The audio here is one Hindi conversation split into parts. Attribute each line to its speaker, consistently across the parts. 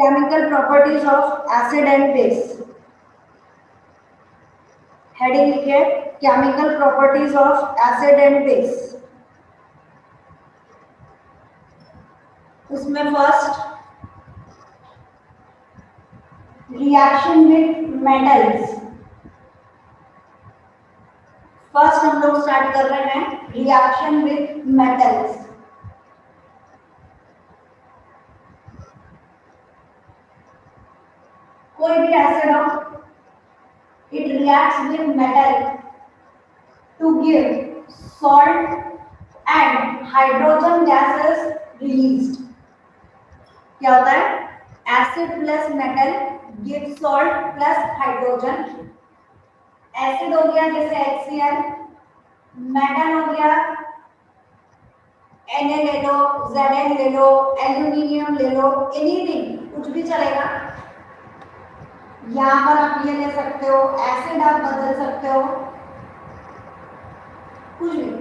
Speaker 1: Chemical properties of acid and base. Heading लिखिए chemical properties of acid and base. उसमें first reaction with metals. First हम लोग स्टार्ट कर रहे हैं रिएक्शन विद मेटल्स। कोई भी एसिड हो, it reacts with metal to give salt and hydrogen gases released। क्या होता है? Acid plus metal give salt plus hydrogen. Acid हो गया जैसे HCl, मेटल हो गया Na ले लो, Zn ले लो, एल्यूमिनियम ले लो, एनीथिंग, कुछ भी चलेगा। यहाँ पर आप ये ले सकते हो, एसिड आप बदल सकते हो, कुछ भी।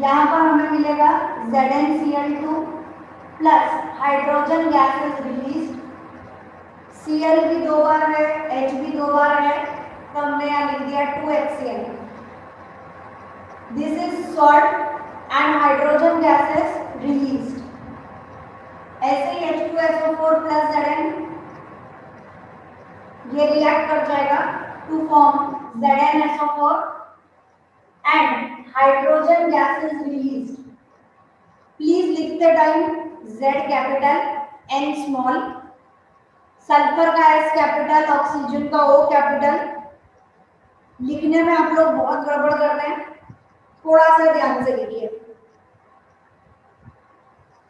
Speaker 1: यहाँ पर हमें मिलेगा ZnCl2 plus hydrogen gases release. Cl भी 2 बार है, H भी 2 बार है, तो हमने यहाँ लिख दिया 2HCl। This is salt and hydrogen gases released. ऐसे ही H2SO4 प्लस Zn ये रिएक्ट कर जाएगा to form ZnSO4 and hydrogen gas is released. Please लिखते time Z capital N small, sulphur का S कैपिटल, ऑक्सीजन का O कैपिटल। लिखने में आप लोग बहुत गड़बड़ करते हैं, थोड़ा सा ध्यान से लिखिए,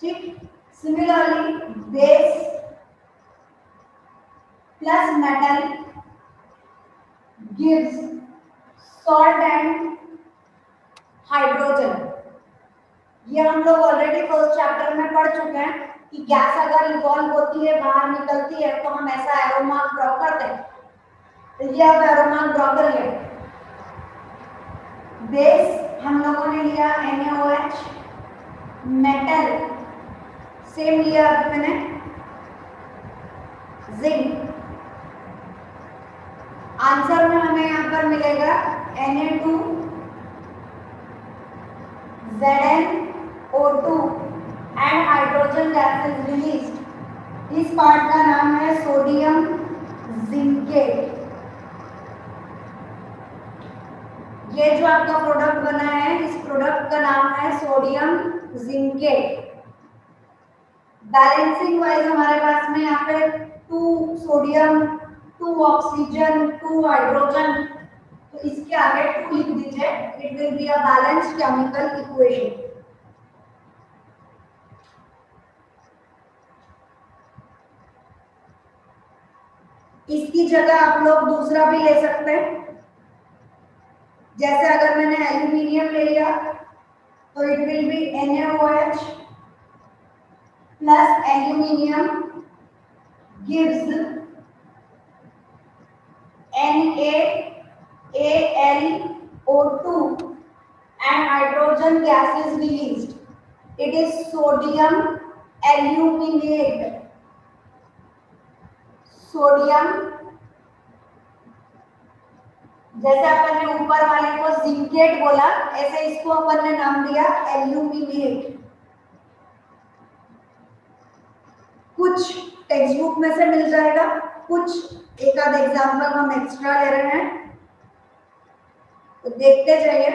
Speaker 1: ठीक। Similarly base plus metal gives salt and hydrogen। ये हम लोग ऑलरेडी फर्स्ट चैप्टर में पढ़ चुके हैं कि गैस अगर इवॉल्व होती है, बाहर निकलती है, तो हम ऐसा एरो मार्क ड्रॉ करते हैं। तो ये अब एरो मार्क ड्रॉ करिए। बेस हम लोगों ने लिया NaOH, मेटल सेम लिया अभी मैंने जिंक। आंसर में हमें यहाँ पर मिलेगा Na2 ZnO2 and hydrogen gas is released. इस पार्ट का नाम है सोडियम जिंकेट। ये जो आपका प्रोडक्ट बना है, इस प्रोडक्ट का नाम है सोडियम जिंकेट। बैलेंसिंग वाइज हमारे पास में यहाँ पे 2 सोडियम, 2 ऑक्सीजन, 2 हाइड्रोजन, तो इसके आगे 2 लिख दीजिए। It will be a balanced chemical equation. इसकी जगह आप लोग दूसरा भी ले सकते हैं, जैसे अगर मैंने एल्यूमिनियम ले लिया तो it will be NaOH plus aluminium gives NaAlO2 and hydrogen gas is released. It is sodium aluminate। Sodium, जैसे अपन ने ऊपर वाले को जिंकेट बोला, ऐसे इसको अपन ने नाम दिया एल्यूमिनेट। कुछ टेक्स्ट बुक में से मिल जाएगा, कुछ एक आध एग्जाम्पल हम एक्स्ट्रा ले रहे हैं, तो देखते जाइए।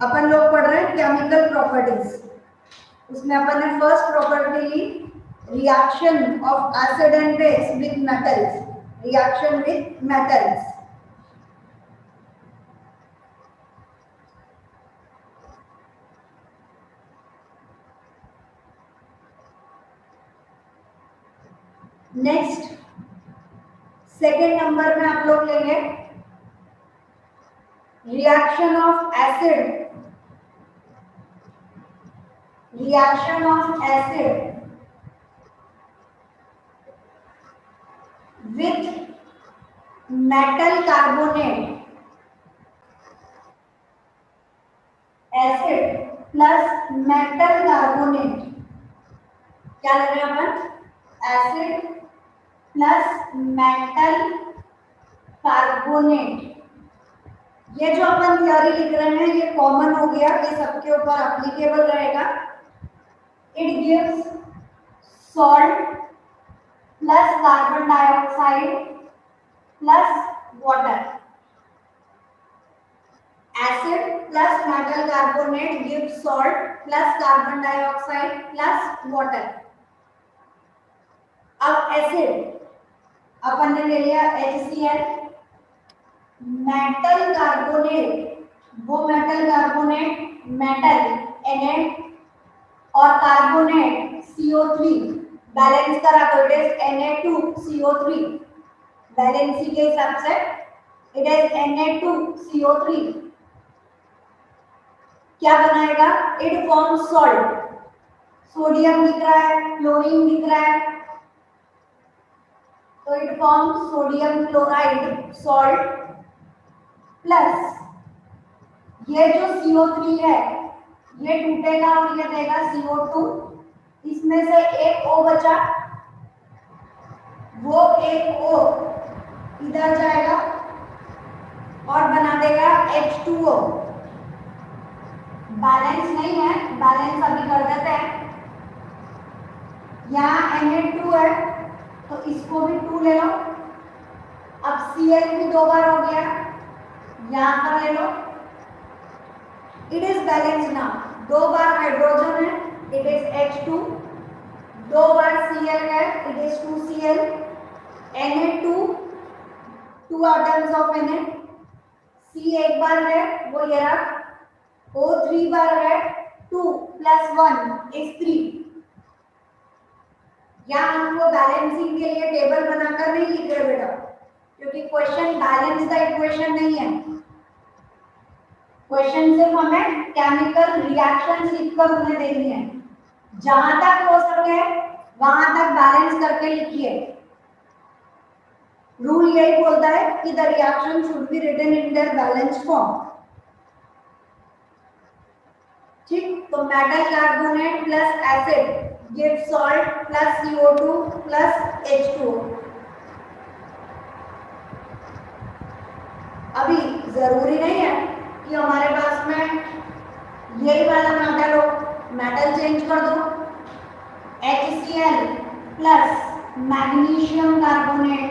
Speaker 1: अपन लोग पढ़ रहे हैं केमिकल प्रॉपर्टीज। उसमें अपन ने फर्स्ट प्रॉपर्टी ली reaction of acid and base with metals. Reaction with metals. Next second number में आप लोग लेंगे reaction of acid, reaction of acid with metal carbonate. Acid plus metal carbonate, क्या लग रहा है अपन, एसिड प्लस मेटल कार्बोनेट। ये जो अपन थ्योरी लिख रहे हैं ये कॉमन हो गया, ये सबके ऊपर एप्लीकेबल रहेगा। It gives salt plus carbon dioxide plus water. Acid plus metal carbonate gives salt plus carbon dioxide plus water. अब एसिड अपन ने ले लिया HCl, मेटल कार्बोनेट, वो मेटल कार्बोनेट मेटल Na और कार्बोनेट CO3 बैलेंस करा तो इट इज Na2CO3, बैलेंसी के हिसाब से इट इज Na2CO3। क्या बनाएगा, इट फॉर्म्स सॉल्ट, सोडियम दिख रहा है, क्लोरीन दिख रहा है, तो it forms sodium chloride salt plus ये जो CO3 है ये टूटेगा और ये देगा CO2, इसमें से एक O बचा, वो एक O इधर जाएगा और बना देगा H2O। बैलेंस नहीं है, बैलेंस अभी कर देते हैं। यहाँ Na2 है तो इसको भी 2 ले लो। अब Cl भी 2 बार हो गया, यहाँ पर ले लो, इट इज बैलेंस ना, 2 बार हाइड्रोजन है it is H2, 2 bar Cl है it is 2Cl, Na2 2 atoms of Na, C एक बार है वो ये रहा, O 3 बार है 2 + 1 is 3। यहाँ हमको बैलेंसिंग के लिए टेबल बनाकर नहीं लिख रहे बेटा, क्योंकि क्वेश्चन बैलेंस का इक्वेशन नहीं है, क्वेश्चन सिर्फ हमें केमिकल रिएक्शंस लिखकर उन्हें देनी है। जहां तक हो सके वहां तक बैलेंस करके लिखिए। रूल यही बोलता है कि the reaction should be written in their balanced form. ठीक, तो metal carbonate plus acid give salt plus CO2 plus H2O। अभी जरूरी नहीं है कि हमारे पास में यही वाला मेटल हो, मेटल चेंज कर दो, HCl प्लस मैग्नीशियम कार्बोनेट,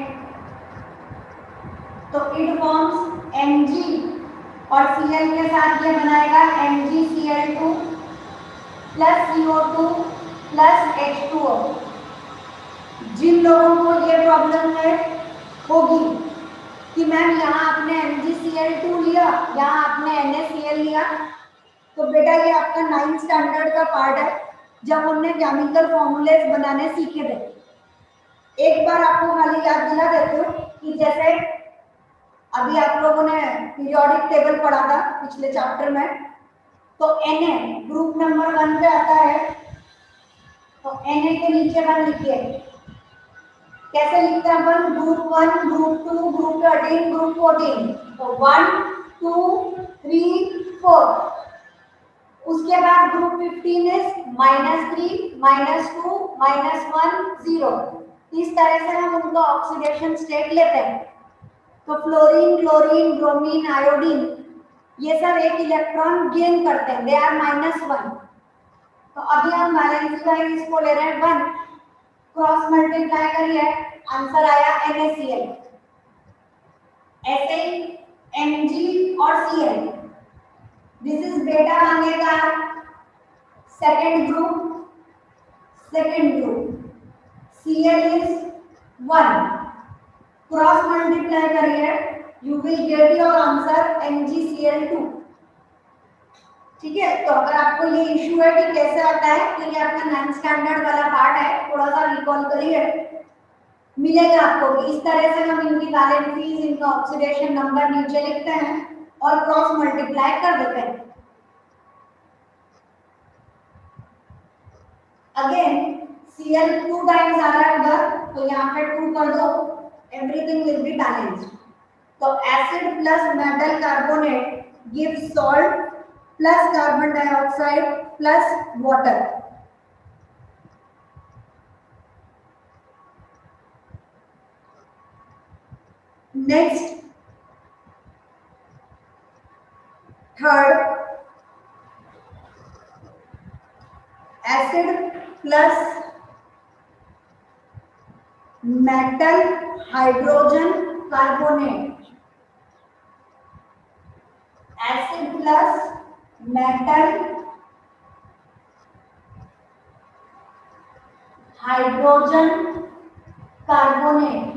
Speaker 1: तो इट फॉर्म्स Mg और Cl के साथ ये बनाएगा MgCl2 plus CO2 plus H2O। जिन लोगों को ये प्रॉब्लम है होगी कि मैम यहाँ आपने MgCl2 लिया, यहाँ आपने NaCl लिया, तो बेटा ये आपका 9th स्टैंडर्ड का पार्ट है जब हमने केमिकल फॉर्मूलेस बनाने सीखे थे। एक बार आपको खाली याद दिला देती हूँ कि जैसे अभी आप लोगों ने पीरियोडिक टेबल पढ़ा था पिछले चैप्टर में, तो Na ग्रुप नंबर 1 पे आता है, तो Na के नीचे 1 लिखिए। कैसे लिखते हैं अपन, ग्रुप 1, ग्रुप 2, ग्रुप 13, ग्रुप 14, तो 1 2 3 4। उसके बाद ग्रुप 15 इज -3 -2 -1 0। इस तरह से हम उनका ऑक्सीडेशन स्टेट लेते हैं। तो फ्लोरीन, क्लोरीन, ब्रोमीन, आयोडीन ये सब एक इलेक्ट्रॉन गेन करते हैं, दे आर -1। तो अभी हम वैलेंसी वाइज इसको ले रहे हैं 1, क्रॉस मल्टीप्लाई करिए, आंसर आया NaCl। ऐसे ही Mg और Cl, दिस इज बेटा मांगेगा second group, Cl is 1, cross multiply करिए, you will get your answer MgCl2। ठीक है, तो अगर आपको ये इशू है कि कैसे आता है, तो ये आपका 9th स्टैंडर्ड वाला पार्ट है, थोड़ा सा रिकॉल करिए, मिलेगा आपको कि इस तरह से हम इनकी वैलेंसीज, इनका ऑक्सीडेशन नंबर नीचे लिखते हैं और क्रॉस मल्टीप्लाई कर देते हैं। अगेन Cl 2 टाइम्स आ रहा है उधर, तो यहाँ पे 2 कर दो, एवरीथिंग विल बी बैलेंस्ड। तो acid plus metal carbonate gives salt plus carbon dioxide plus water. Next, third, acid plus metal hydrogen carbonate. Acid plus metal hydrogen carbonate.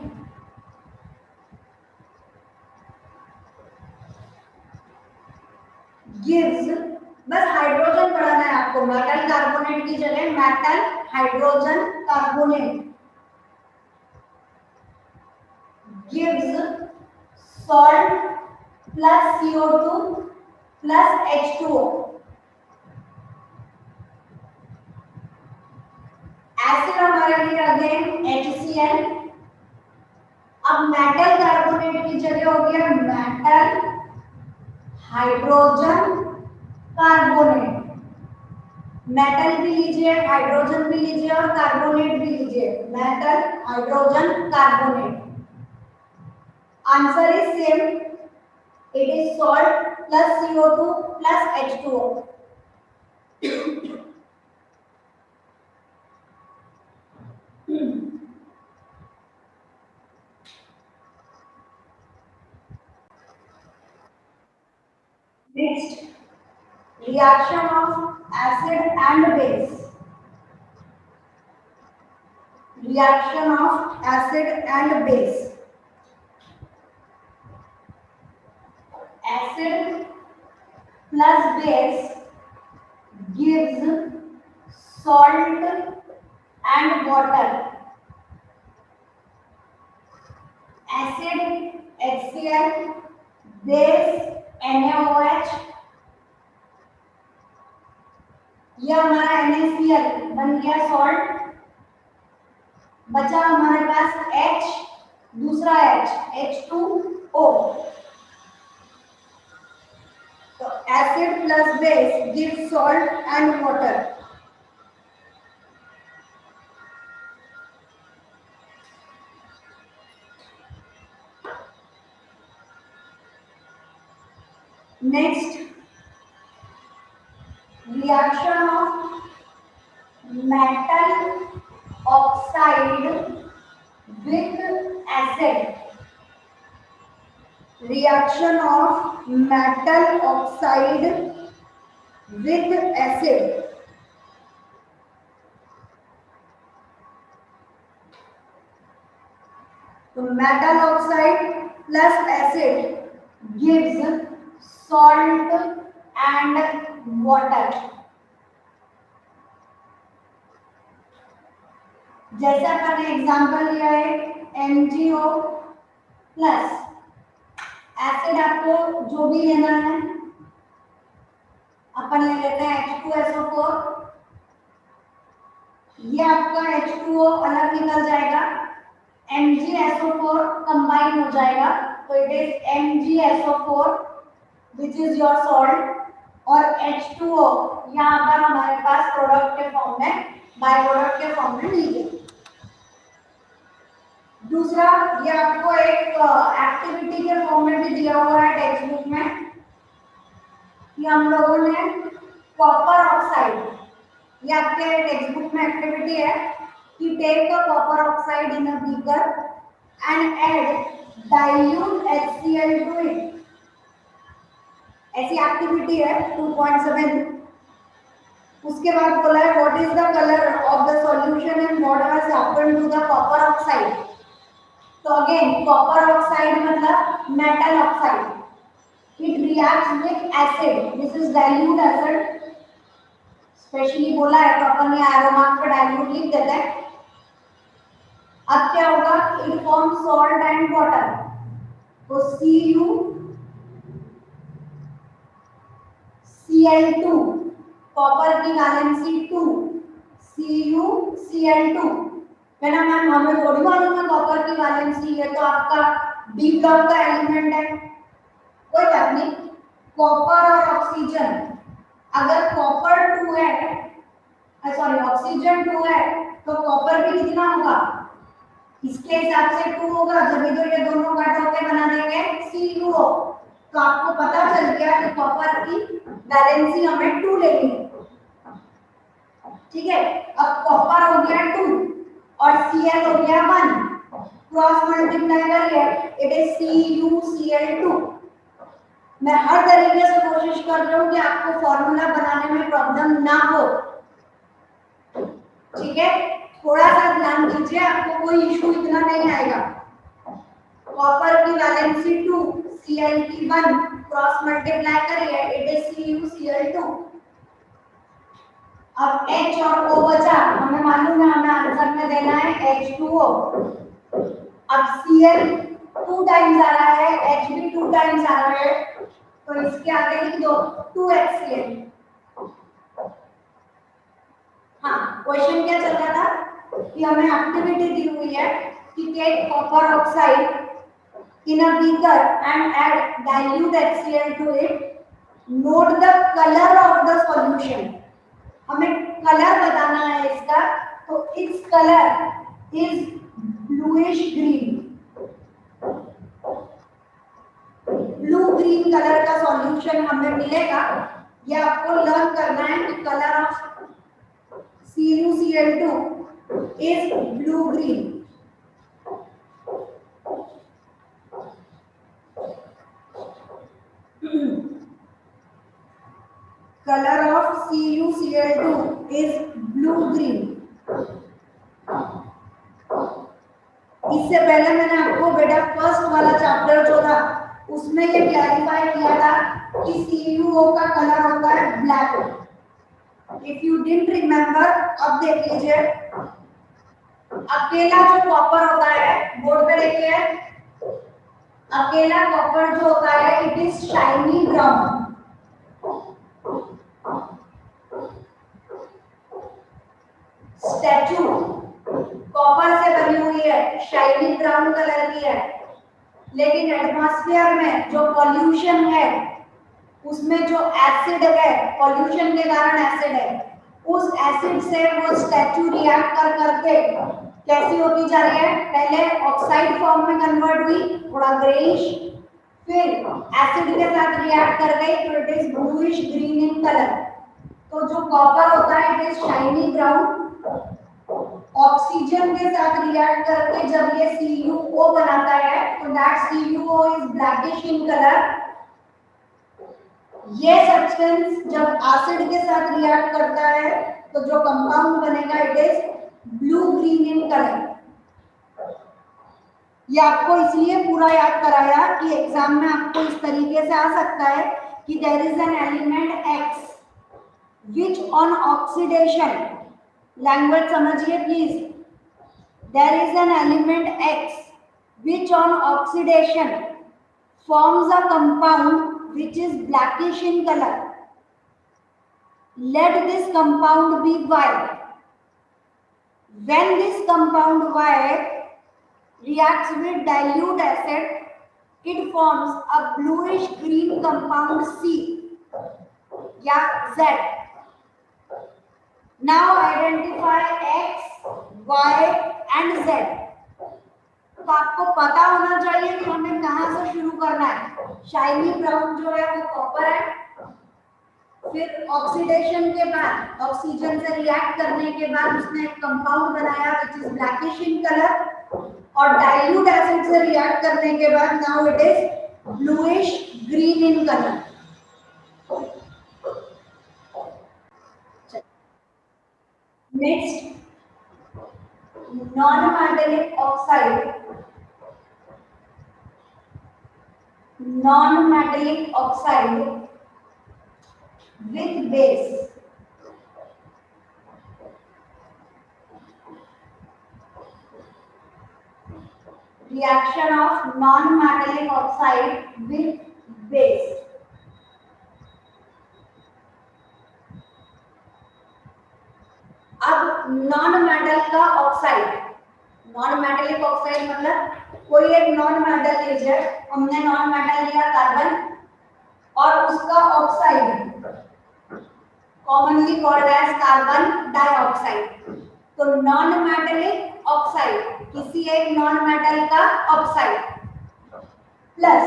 Speaker 1: Gives, बस हाइड्रोजन पढ़ाना है आपको, मेटल कार्बोनेट की जगह metal hydrogen carbonate gives salt plus CO2 plus H2O. Acid हमारे लिए अगेन HCl. अब मेटल कार्बोनेट की जगह हो गया मेटल हाइड्रोजन कार्बोनेट. मेटल भी लीजिए, हाइड्रोजन भी लीजिए और कार्बोनेट भी लीजिए. Metal hydrogen carbonate. Answer is same. It is salt plus CO2 plus H2O. Next, reaction of acid and base. Reaction of acid and base. Acid plus base gives salt and water. Acid HCl, base NaOH. ये हमारा NaCl बन गया सॉल्ट. बचा हमारे पास H, दूसरा H, H2O. तो acid plus base gives salt and water. Next, reaction of metal oxide with acid. Reaction of metal oxide with acid. So metal oxide plus acid gives salt and water. जैसे अपन ने एग्जांपल लिया है MgO प्लस. एसिड आपको जो भी लेना है, अपन ले लेते हैं H2SO4. ये आपका H2O अलग निकल जाएगा, MgSO4 कंबाइन हो जाएगा. तो it is MgSO4 which is your salt. और H2O यहाँ पर हमारे पास प्रोडक्ट के फॉर्म में, बाय प्रोडक्ट के फॉर्म में ली गई. दूसरा, ये आपको एक एक्टिविटी के फॉर्म में भी दिया हुआ है टेक्स्ट बुक में कि हम लोगों ने कॉपर ऑक्साइड, ये आपके टेक्स्ट बुक में एक्टिविटी है कि take a copper oxide in a beaker and add dilute HCl to it. ऐसी एक्टिविटी है 2.7. उसके बाद बोला है what is the colour of the solution and what has happened to the copper oxide. तो अगेन कॉपर ऑक्साइड मतलब metal oxide. It reacts with acid. This is dilute acid. Specially बोला है तो अपन ये एरो मार्क पे डाइल्यूट लिख देते हैं. अब क्या होगा, it form salt and water. तो CuCl2, कॉपर की वैलेंसी 2, CuCl2. कहना मैम हमें थोड़ी मालूम है कॉपर की वैलेंसी, ये तो आपका डी ब्लॉक का एलिमेंट है. कोई बात नहीं, कॉपर और ऑक्सीजन अगर कॉपर 2 है, सॉरी ऑक्सीजन 2 है, तो कॉपर भी कितना होगा, इसके हिसाब से 2 होगा, जब तो ये दोनों कट होके बना देंगे CuO। तो आपको पता चल गया कि कॉपर की वैलेंसी हमें 2 लेनी है। ठीक है, अब कॉपर हो गया 2 और Cl हो गया 1, क्रॉस मल्टीप्लाई करिए, इट इज CuCl2। मैं हर तरीके से कोशिश कर रहा हूँ कि आपको फॉर्मूला बनाने में प्रॉब्लम ना हो। ठीक है, थोड़ा सा ध्यान दीजिए, आपको कोई इशू इतना नहीं आएगा। कॉपर की वैलेंसी 2, Cl की 1, क्रॉस मल्टीप्लाई करिए, इट इज CuCl2। अब H और O बचा, हमें मालूम है हमें आंसर में देना है H2O। अब Cl 2 टाइम्स आ रहा है, H भी 2 टाइम्स आ रहा है, तो इसके आगे लिख दो 2HCl। हाँ, क्वेश्चन क्या चल रहा था कि हमें एक्टिविटी दी हुई है कि take copper oxide in a beaker and add dilute HCl to it. Note the color of the solution. हमें कलर बताना है इसका, तो its color is bluish green. Blue green colour का सॉल्यूशन हमें मिलेगा। ये आपको लर्न करना है कि colour of CuCl2 is blue green. Color of CuCl2 is blue green. इससे पहले मैंने आपको बेटा फर्स्ट वाला चैप्टर जो था उसमें ये क्लैरिफाई किया था कि CuO का कलर होता है black. If you didn't remember, अब देख लीजिए, अकेला जो कॉपर होता है, बोर्ड पे देखिए, अकेला कॉपर जो होता है it is shiny brown. Statue copper से बनी हुई है, शाइनी ब्राउन कलर की है, लेकिन एटमॉस्फेयर में जो पॉल्यूशन है उसमें जो एसिड है, पॉल्यूशन के कारण एसिड है, उस एसिड से वो स्टैचू रिएक्ट कर करके कैसी होती जा रही है, पहले ऑक्साइड फॉर्म में कन्वर्ट हुई, थोड़ा ग्रेइश, फिर एसिड के साथ रिएक्ट कर गई, तो it is bluish green in colour. तो जो कॉपर होता है it is shiny brown, oxygen के साथ रिएक्ट करके जब ये CuO बनाता है तो that CuO is blackish in colour. ये सब्सटेंस जब एसिड के साथ रिएक्ट करता है तो जो कंपाउंड बनेगा it is blue green in colour. ये आपको इसलिए पूरा याद कराया कि एग्जाम में आपको इस तरीके से आ सकता है कि there is an element X which on oxidation, language समझिए please, there is an element X which on oxidation forms a compound which is blackish in color. Let this compound be Y. When this compound Y reacts with dilute acid, it forms a bluish green compound C या Z. Now identify X, Y and Z. तो आपको पता होना चाहिए कि हमें कहां से शुरू करना है। शाइनी ब्राउन जो है वो कॉपर है, फिर ऑक्सीडेशन के बाद, ऑक्सीजन से रिएक्ट करने के बाद उसने एक कंपाउंड बनाया which is blackish in colour, और डाइल्यूट एसिड से रिएक्ट करने के बाद now it is bluish green in colour. Next, non-metallic oxide, non-metallic oxide with base. Reaction of non-metallic oxide with base. अब नॉन मेटल का ऑक्साइड, नॉन मेटेलिक ऑक्साइड मतलब कोई एक नॉन मेटल लीजिए, हमने नॉन मेटल लिया कार्बन और उसका oxide, commonly called as carbon dioxide. तो नॉन मेटेलिक ऑक्साइड, किसी एक नॉन मेटल का ऑक्साइड, प्लस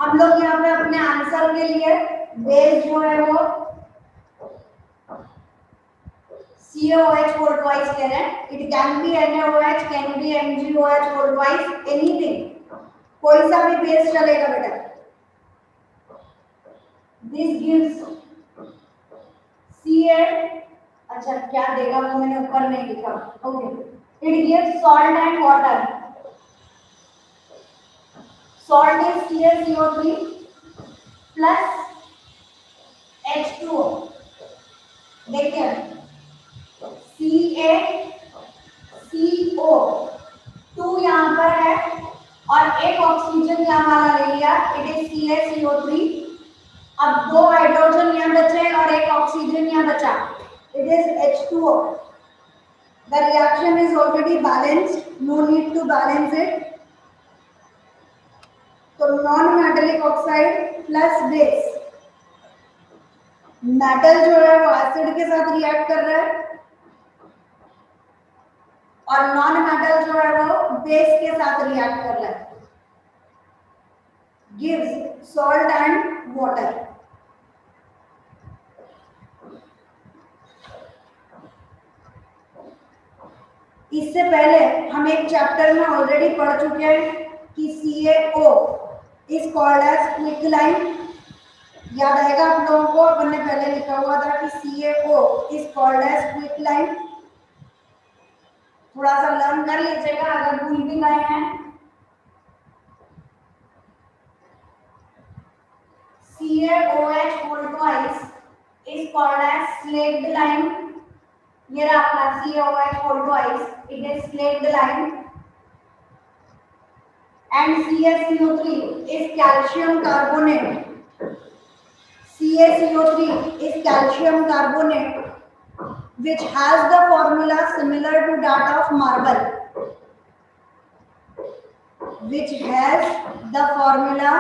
Speaker 1: हम लोग यहाँ पे अपने आंसर के लिए बेस जो है वो CaOH whole twice ले रहे हैं. It can be NaOH, can be MgOH whole twice, anything. कोई सा भी बेस चलेगा बेटा. This gives Ca. अच्छा क्या देगा वो मैंने ऊपर नहीं लिखा. Okay. It gives salt and water. Salt is CaCO3 plus H2O. देखिए CaCO2 यहाँ पर है और एक ऑक्सीजन यहाँ वाला ले लिया. It is CaCO3. अब दो हाइड्रोजन यहाँ बचे और एक ऑक्सीजन यहाँ बचा. It is H2O. The reaction is already balanced, no need to balance it. तो non metallic oxide plus base, metal जो है वो एसिड के साथ रिएक्ट कर रहा है और नॉन मेटल जो है वो बेस के साथ रिएक्ट कर रहा है. Gives salt and water. इससे पहले हम एक चैप्टर में ऑलरेडी पढ़ चुके हैं कि CaO इज कॉल्ड एज क्विकलाइन. याद आएगा आप लोगों को, अपन ने पहले लिखा हुआ था कि CaO इज कॉल्ड एज क्विकलाइन. थोड़ा सा लर्न कर लीजिएगा अगर भूल भी गए हैं. CaOH whole twice is called as slaked lime. ये रहा अपना CaOH whole twice, it is slaked lime. And CaCO3 is calcium carbonate. CaCO3 is calcium carbonate which has the formula similar to that of marble. Which has the formula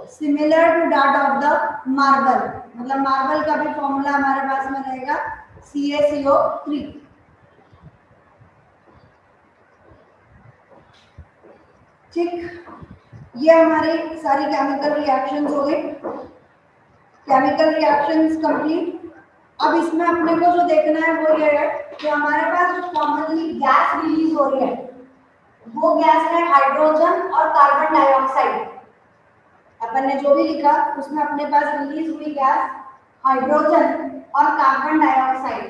Speaker 1: similar to that of the marble. मतलब मार्बल का भी फॉर्मूला हमारे पास में रहेगा CaCO3. ठीक, ये हमारी सारी केमिकल रिएक्शंस हो गई. Chemical reactions complete. अब इसमें अपने को जो देखना है वो ये है कि हमारे पास जो कॉमनली गैस रिलीज हो रही है वो गैस है हाइड्रोजन और कार्बन डाइऑक्साइड. अपन ने जो भी लिखा उसमें अपने पास रिलीज हुई गैस हाइड्रोजन और कार्बन डाइऑक्साइड.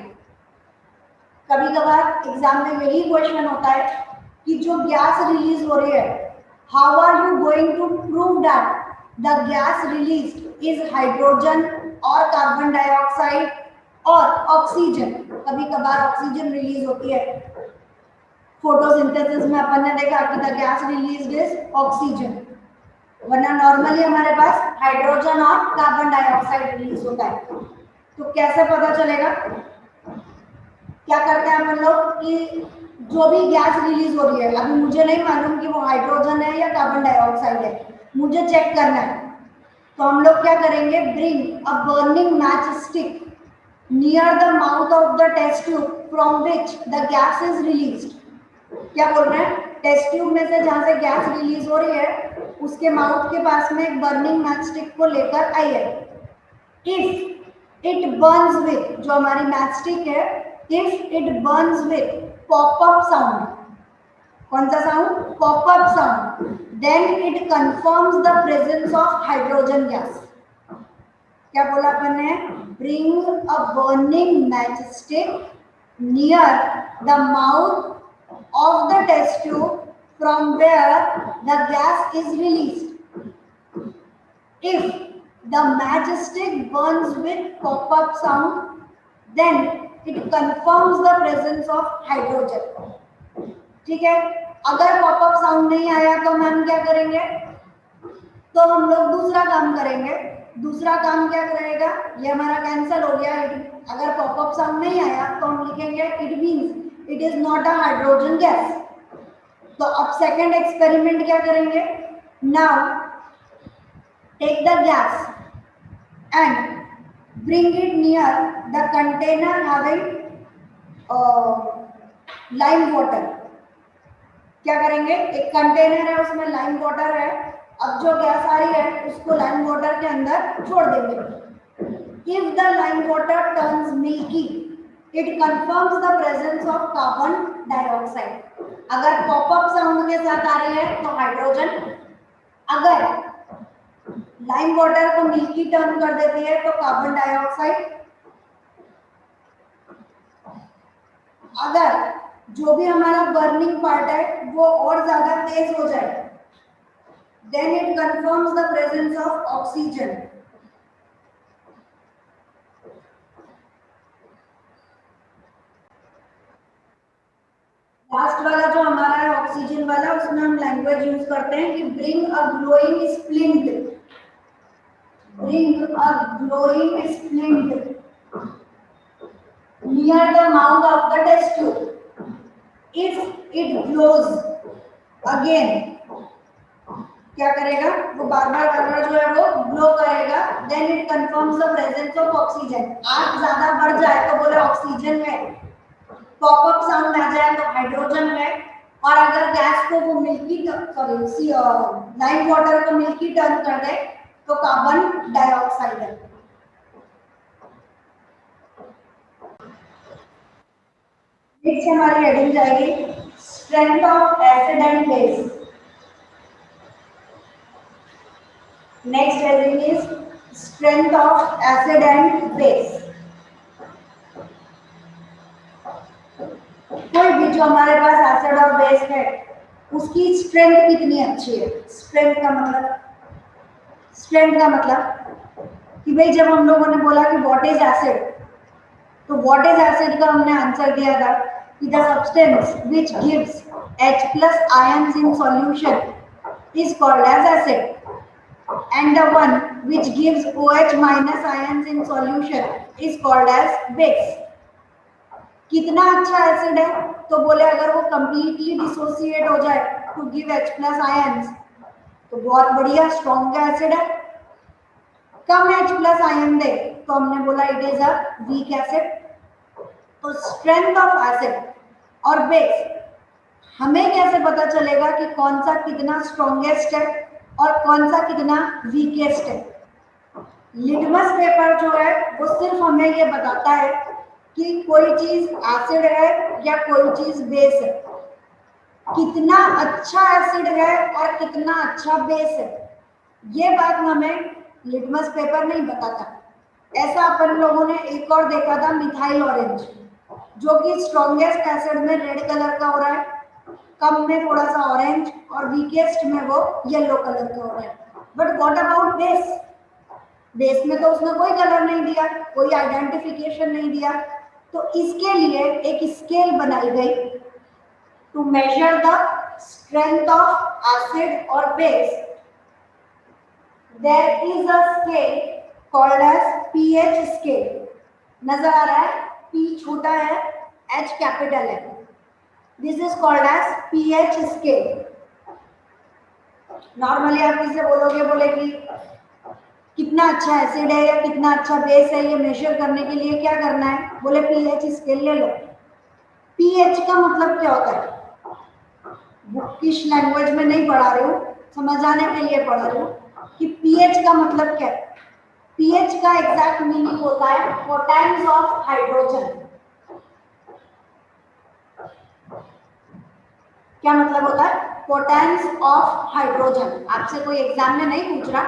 Speaker 1: कभी कभार एग्जाम में यही क्वेश्चन होता है कि जो गैस रिलीज हो रही है, how are you going to prove that the gas released is hydrogen और कार्बन डाइऑक्साइड और ऑक्सीजन. कभी कभार ऑक्सीजन रिलीज होती है. फोटोसिंथेसिस में अपन ने देखा कि the gas released is oxygen, वरना नॉर्मली हमारे पास हाइड्रोजन और कार्बन डाइऑक्साइड रिलीज होता है. तो कैसे पता चलेगा? क्या करते हैं हम लोग कि जो भी गैस रिलीज हो रही है, अभी मुझे नहीं मालूम कि वो हाइड्रोजन है या कार्बन डाइऑक्साइड है, मुझे चेक करना है. तो हम लोग क्या करेंगे, bring a burning match stick near the mouth of the test tube from which the gas is released. क्या बोल रहे हैं? टेस्ट ट्यूब में से जहां से गैस रिलीज हो रही है उसके माउथ के पास में एक बर्निंग मैच स्टिक को लेकर आइए. इफ इट बर्न्स विथ, जो हमारी मैच स्टिक है, if it burns with pop up sound. कौन सा sound? Pop up sound. Then it confirms the presence of hydrogen gas. क्या बोला अपन ने? Bring a burning match stick near the mouth of the test tube from where the gas is released. If the matchstick burns with pop-up sound, then it confirms the presence of hydrogen. ठीक है. अगर पॉपअप साउंड नहीं आया तो हम क्या करेंगे? तो हम लोग दूसरा काम करेंगे. दूसरा काम क्या करेगा? ये हमारा कैंसिल हो गया. अगर पॉपअप साउंड नहीं आया तो हम लिखेंगे it means it is not a hydrogen gas. तो अब सेकेंड एक्सपेरिमेंट क्या करेंगे? Now take the gas and bring it near the container having lime water. क्या करेंगे, एक कंटेनर है उसमें लाइम वाटर है, अब जो गैस आ रही है उसको लाइम वाटर के अंदर छोड़ देंगे। If the lime water turns milky it confirms the presence of carbon dioxide. अगर पॉपअप साउंड के साथ आ रही है तो हाइड्रोजन, अगर लाइम वाटर को मिल्की टर्न कर देती है तो कार्बन डाइऑक्साइड, अगर जो भी हमारा बर्निंग पार्ट है वो और ज्यादा तेज हो जाए then it confirms the presence of oxygen. Last वाला जो हमारा है ऑक्सीजन वाला, उसमें हम लैंग्वेज यूज करते हैं कि bring a glowing splint, bring a glowing splint near the mouth of the test tube. If it glows again, क्या करेगा, वो बार बार जो है वो ग्लो करेगा, then it confirms the presence of oxygen. आग ज्यादा बढ़ जाए तो बोले ऑक्सीजन में, पॉपअप साउंड आ जाए तो हाइड्रोजन में, और अगर गैस को वो मिल्की सॉरी लाइम वाटर को मिल्की टर्न कर दे तो कार्बन डाइऑक्साइड है। नेक्स्ट हमारी हेडिंग जाएगी strength of acid and base. Next heading is strength of acid and base. कोई भी जो हमारे पास एसिड और बेस है उसकी स्ट्रेंथ कितनी अच्छी है। स्ट्रेंथ का मतलब कि भाई जब हम लोगों ने बोला कि व्हाट इज एसिड, तो व्हाट इज एसिड का हमने आंसर दिया था कि the substance which gives H+ ions in solution is called as acid and the one which gives OH- ions in solution is called as base। कितना अच्छा एसिड है, तो बोले अगर वो कंप्लीटली डिसोसिएट हो जाए टू गिव H+ ions तो बहुत बढ़िया स्ट्रॉन्ग एसिड है। कम H+ आयन दे तो हमने बोला it is a weak acid. तो स्ट्रेंथ ऑफ एसिड और बेस हमें कैसे पता चलेगा कि कौन सा कितना स्ट्रॉन्गेस्ट है और कौन सा कितना वीकेस्ट है। लिटमस पेपर जो है वो सिर्फ हमें ये बताता है कि कोई चीज एसिड है या कोई चीज बेस है, कितना अच्छा एसिड है और कितना अच्छा बेस है, ये बात हमें लिटमस पेपर नहीं बताता। ऐसा अपन लोगों ने एक और देखा था मिथाइल ऑरेंज, जो कि स्ट्रॉन्गेस्ट एसिड में रेड कलर का हो रहा है, कम में थोड़ा सा ऑरेंज और वीकेस्ट में वो येलो कलर का हो रहा है। But what about base, base में तो उसने कोई कलर नहीं दिया, कोई आइडेंटिफिकेशन नहीं दिया। तो इसके लिए एक स्केल बनाई गई to measure the strength of acid और base. There is a scale called as pH scale. नजर आ रहा है, P छोटा है, H कैपिटल है। This is called as pH scale. Normally आप किसे बोलोगे, बोले कि कितना अच्छा एसिड है या कितना अच्छा बेस है, ये मेजर करने के लिए क्या करना है, बोले पीएच स्केल ले लो। पीएच का मतलब क्या होता है, बुकिश लैंग्वेज में नहीं पढ़ा रही हूँ, समझाने के लिए पढ़ा रही हूँ कि पीएच का मतलब क्या है। पीएच का एग्जैक्ट मीनिंग होता है पोटेंस ऑफ हाइड्रोजन। क्या मतलब होता है, पोटेंस ऑफ हाइड्रोजन। आपसे कोई एग्जाम में नहीं पूछ रहा,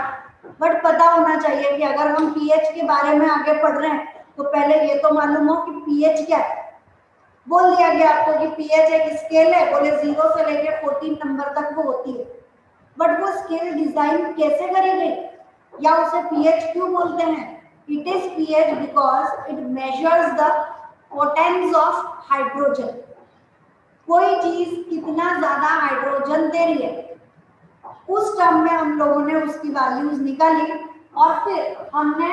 Speaker 1: बट पता होना चाहिए कि अगर हम पीएच के बारे में आगे पढ़ रहे हैं तो पहले ये तो मालूम हो कि पीएच क्या है। बोल दिया गया आपको कि पीएच एक स्केल है, बोले 0 से लेके 14 नंबर तक वो होती है, बट वो स्केल डिजाइन कैसे करी गई या उसे पीएच क्यों बोलते हैं। It is pH because it measures the potence of hydrogen. कोई चीज कितना ज्यादा हाइड्रोजन दे रही है, उस टर्म में हम लोगों ने उसकी वैल्यूज निकाली और फिर हमने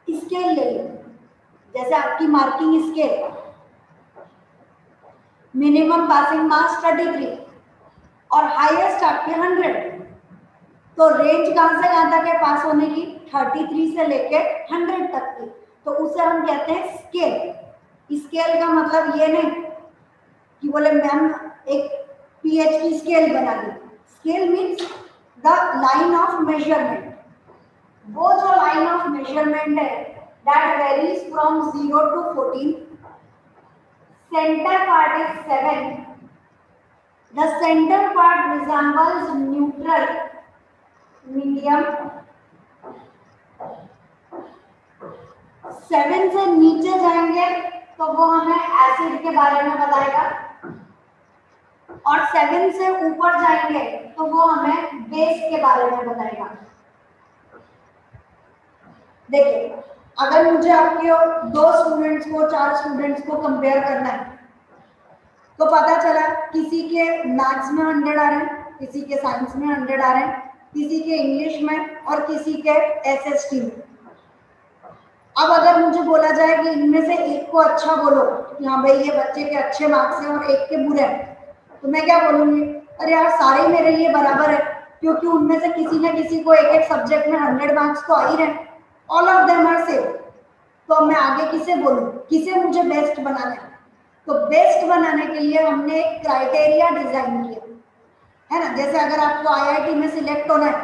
Speaker 1: स्केल ले ली। जैसे आपकी marking scale, minimum passing marks 33 और हाईएस्ट आपके 100, तो रेंज कहाँ से कहाँ तक है पास होने की? 33 से लेके 100 तक की। तो उसे हम कहते हैं स्केल। स्केल का मतलब ये नहीं कि बोले मैम एक पीएच की स्केल बना दी। Scale means the line of measurement. वो जो लाइन ऑफ मेजरमेंट है that varies from 0 to 14. Center part is 7. The center part resembles neutral, medium. 7 से नीचे जाएंगे तो वो हमें एसिड के बारे में बताएगा, और 7 से ऊपर जाएंगे तो वो हमें बेस के बारे में बताएगा। देखिए, अगर मुझे आपके 2 स्टूडेंट्स को 4 स्टूडेंट्स को कंपेयर करना है तो पता चला किसी के मैथ्स में 100 आ रहे हैं, किसी के साइंस में 100 आ रहे हैं, किसी के इंग्लिश में और किसी के एसएसटी में। अब अगर मुझे बोला जाए कि इनमें से एक को अच्छा बोलो कि हाँ भाई ये बच्चे के अच्छे मार्क्स हैं और एक के बुरे हैं, तो मैं क्या बोलूंगी? अरे यार सारे मेरे लिए बराबर है, क्योंकि उनमें से किसी न किसी को एक एक सब्जेक्ट में 100 मार्क्स तो आ ही रहे, all of them are same. तो मैं आगे किसे बोलूं? किसे मुझे बेस्ट बनाना है? तो बेस्ट बनाने के लिए हमने एक क्राइटेरिया डिजाइन किया है ना। जैसे अगर आपको आईआईटी में सिलेक्ट होना है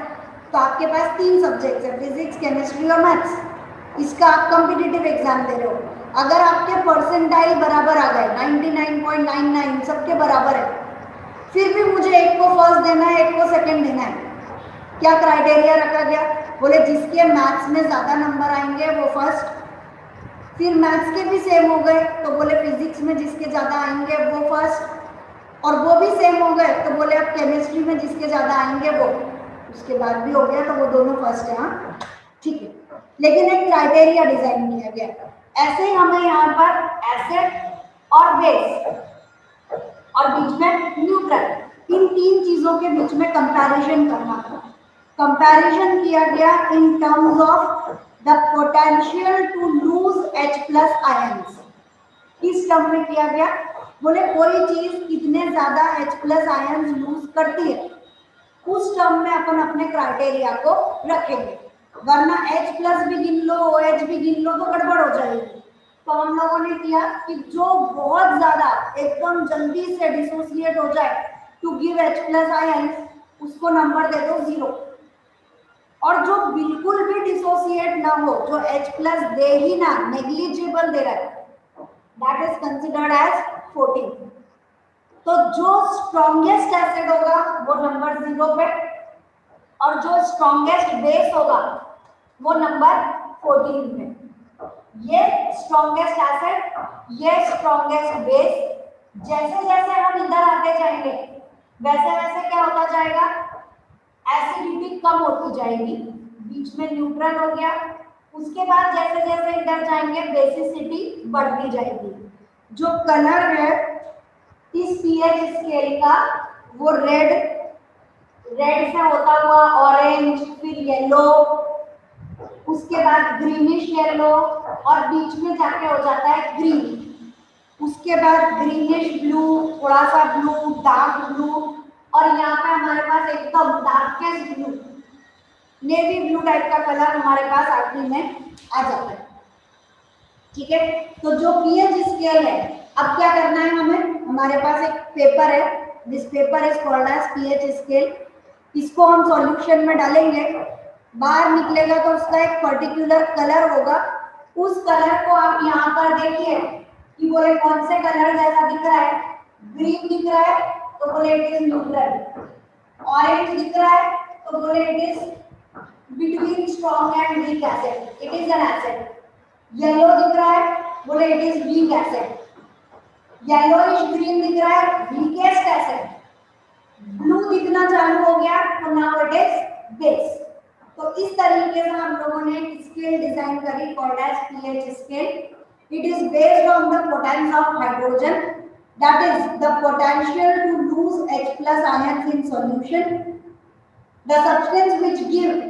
Speaker 1: तो आपके पास 3 सब्जेक्ट्स है, फिजिक्स, केमिस्ट्री और मैथ्स। इसका आप कॉम्पिटिटिव एग्जाम दे रहे हो। अगर आपके परसेंटाइल बराबर आ गए 99.99 सबके बराबर है, फिर भी मुझे एक को फर्स्ट देना है, एक को सेकंड देना है। क्या क्राइटेरिया रखा गया? बोले जिसके मैथ्स में ज्यादा नंबर आएंगे वो फर्स्ट, फिर मैथ्स के भी सेम हो गए तो बोले फिजिक्स में जिसके ज्यादा आएंगे वो फर्स्ट, और वो भी सेम हो गए तो बोले अब केमिस्ट्री में जिसके ज्यादा आएंगे वो, उसके बाद भी हो गया तो वो दोनों फर्स्ट है। हाँ ठीक है, लेकिन एक क्राइटेरिया डिजाइन किया गया। ऐसे ही हमें यहाँ पर एसिड और बेस और बीच में न्यूट्रल, इन 3 चीजों के बीच में कंपैरिजन करना था। कंपैरिजन किया गया in terms of the potential to lose H+ ions. किस टर्म में किया गया? बोले कोई चीज कितने ज्यादा H+ आयंस लूज करती है, उस टर्म में अपन अपने क्राइटेरिया को रखेंगे, वरना H+ भी गिन लो, OH भी गिन लो तो गड़बड़ हो जाएगी। तो हम लोगों ने किया कि जो बहुत ज्यादा एकदम जल्दी से डिसोसिएट हो जाए टू गिव H+ आयंस, उसको नंबर दे दो 0, और जो बिल्कुल भी डिसोसिएट ना हो, जो H+ दे ही ना, नेग्लिजिबल दे रहा है, दैट इज कंसिडर्ड एज 14। तो जो स्ट्रॉन्गेस्ट एसिड होगा वो नंबर 0 पे, और जो स्ट्रॉन्गेस्ट बेस होगा वो नंबर 14 पे। ये स्ट्रॉन्गेस्ट एसिड, ये स्ट्रॉन्गेस्ट बेस। जैसे जैसे हम इधर आते जाएंगे वैसे वैसे क्या होता जाएगा? एसिडिटी कम होती जाएगी, बीच में न्यूट्रल हो गया। उसके बाद जैसे जैसे इधर जाएंगे बेसिसिटी बढ़ती जाएगी। जो कलर है इस पीएच स्केल का वो रेड से होता हुआ ऑरेंज, फिर येलो, उसके बाद ग्रीनिश येलो, और बीच में जाके हो जाता है ग्रीन। उसके बाद ग्रीनिश ब्लू, थोड़ा सा ब्लू, डार्क ब्लू, और यहाँ पे हमारे पास एकदम darkest blue, navy blue type का कलर हमारे पास आखिरी में आ जाता है। ठीक है, तो जो पीएच स्केल है, अब क्या करना है हमें? हमारे पास एक पेपर है, this paper is called as pH scale. इसको हम सॉल्यूशन में डालेंगे, बाहर निकलेगा तो उसका एक पर्टिकुलर कलर होगा। उस कलर को आप यहाँ पर देखिए कि बोले कौन से कलर जैसा दिख रहा है। ग्रीन दिख रहा है तो बोले इट इज न्यूट्रल, ऑरेंज दिख रहा है तो बोले it is between strong and weak acid, it is an acid. Yellow दिख रहा है बोले it is weak acid, yellowish green दिख रहा है वीकेस्ट एसिड, ब्लू दिखना चालू हो गया तो नाउ इट इज बेस। तो इस तरीके से हम लोगों ने एक स्केल डिजाइन करी called as pH scale. It is based on the potence of hydrogen, that is the potential to lose H+ ions in solution. The substance which give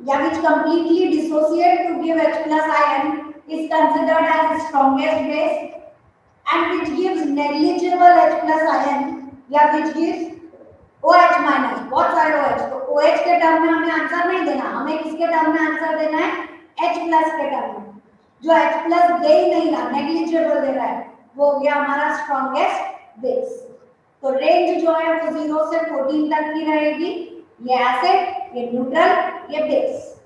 Speaker 1: या which completely dissociate to give H+ ion is considered as strongest base, and which gives negligible H+ ion या which gives OH-, बहुत सारे OH, तो OH के टर्म में हमें आंसर नहीं देना, हमें किसके टर्म में आंसर देना है, H प्लस के टर्म में। जो H प्लस दे ही नहीं रहा, नेग्लिजिबल दे रहा है, वो हो गया हमारा स्ट्रॉन्गेस्ट बेस। तो रेंज जो है वो 0 से 14 तक की रहेगी। ये एसिड, ये न्यूट्रल, ये बेस।